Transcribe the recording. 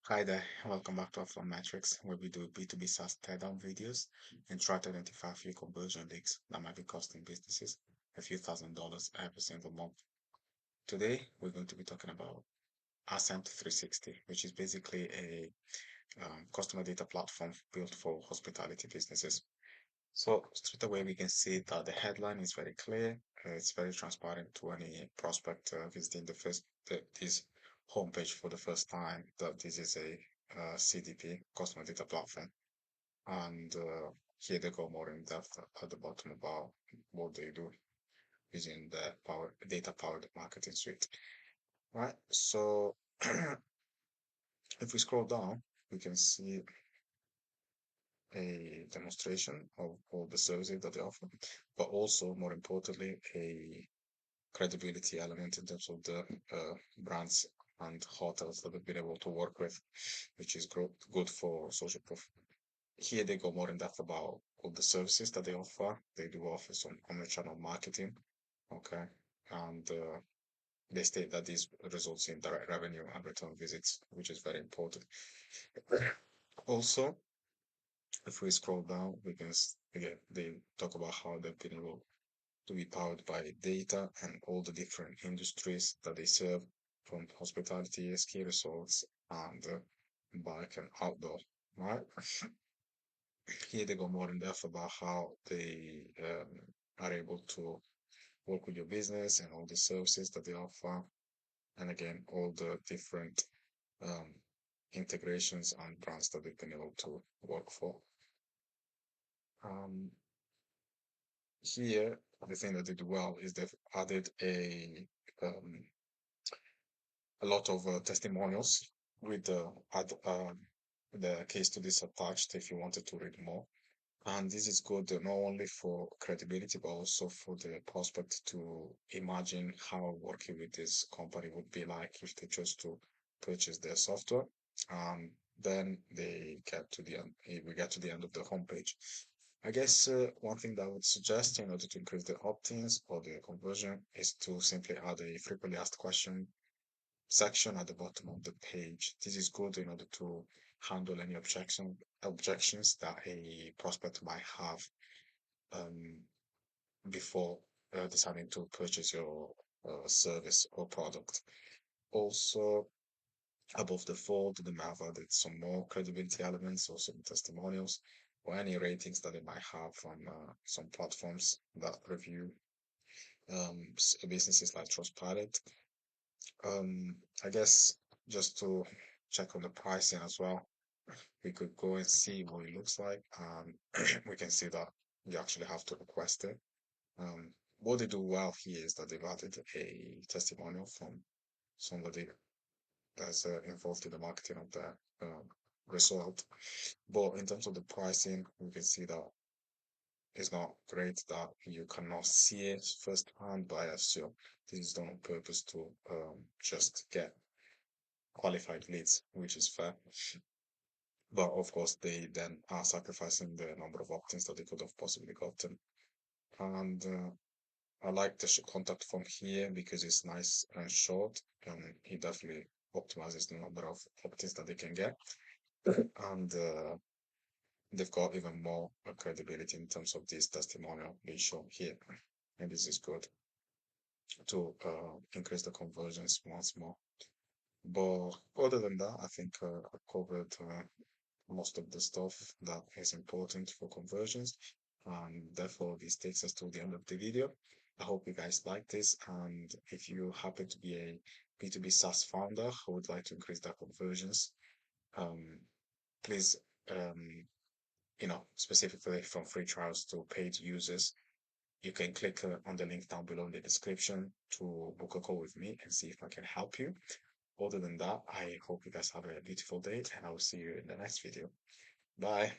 Hi there, welcome back to our Metrics, where we do B2B SaaS teardown videos and try to identify a few conversion leaks that might be costing businesses a few $1,000s every single month. Today, we're going to be talking about Ascent360, which is basically a customer data platform built for hospitality businesses. So straight away, we can see that the headline is very clear. It's very transparent to any prospect visiting this homepage for the first time that this is a CDP, customer data platform. And here they go more in depth at the bottom about what they do using the data powered marketing suite. Right. So if we scroll down, we can see a demonstration of all the services that they offer, but also more importantly, a credibility element in terms of the brands and hotels that they've been able to work with, which is good for social proof. Here they go more in depth about all the services that they offer. They do offer some omnichannel marketing, okay, and they state that this results in direct revenue and return visits, which is very important. Also, if we scroll down, again they talk about how they've been able to be powered by data and all the different industries that they serve, from hospitality, ski resorts, and bike and outdoor. Right? Here they go more in depth about how they are able to work with your business and all the services that they offer, and again, all the different um, integrations and brands that they've been able to work for. Um, Here, the thing that they do well is they've added um, a lot of testimonials with the case studies attached if you wanted to read more. And this is good not only for credibility, but also for the prospect to imagine how working with this company would be like if they chose to purchase their software. And then we get to the end of the homepage. I guess one thing that I would suggest in order to increase the opt-ins or the conversion is to simply add a frequently asked question section at the bottom of the page. This is good in order to handle any objections that a prospect might have um, before deciding to purchase your service or product. Also, above the fold, they may have added some more credibility elements or some testimonials or any ratings that they might have on some platforms that review businesses like Trustpilot. I guess just to check on the pricing as well, we could go and see what it looks like. We can see that you actually have to request it. What they do well here is that they've added a testimonial from somebody that's involved in the marketing of the result. But in terms of the pricing, we can see that it's not great that you cannot see it firsthand, but I assume this is done on purpose to just get qualified leads, which is fair. But of course, they then are sacrificing the number of opt-ins that they could have possibly gotten. And I like the contact form here because it's nice and short, and it definitely optimizes the number of opt-ins that they can get. And they've got even more credibility in terms of this testimonial they show here. And this is good to increase the conversions once more. But other than that, I think I covered most of the stuff that is important for conversions. And therefore, this takes us to the end of the video. I hope you guys like this. And if you happen to be a B2B SaaS founder who would like to increase their conversions, um, please, um, specifically from free trials to paid users, you can click on the link down below in the description to book a call with me and see if I can help you. Other than that, I hope you guys have a beautiful day and I will see you in the next video. Bye.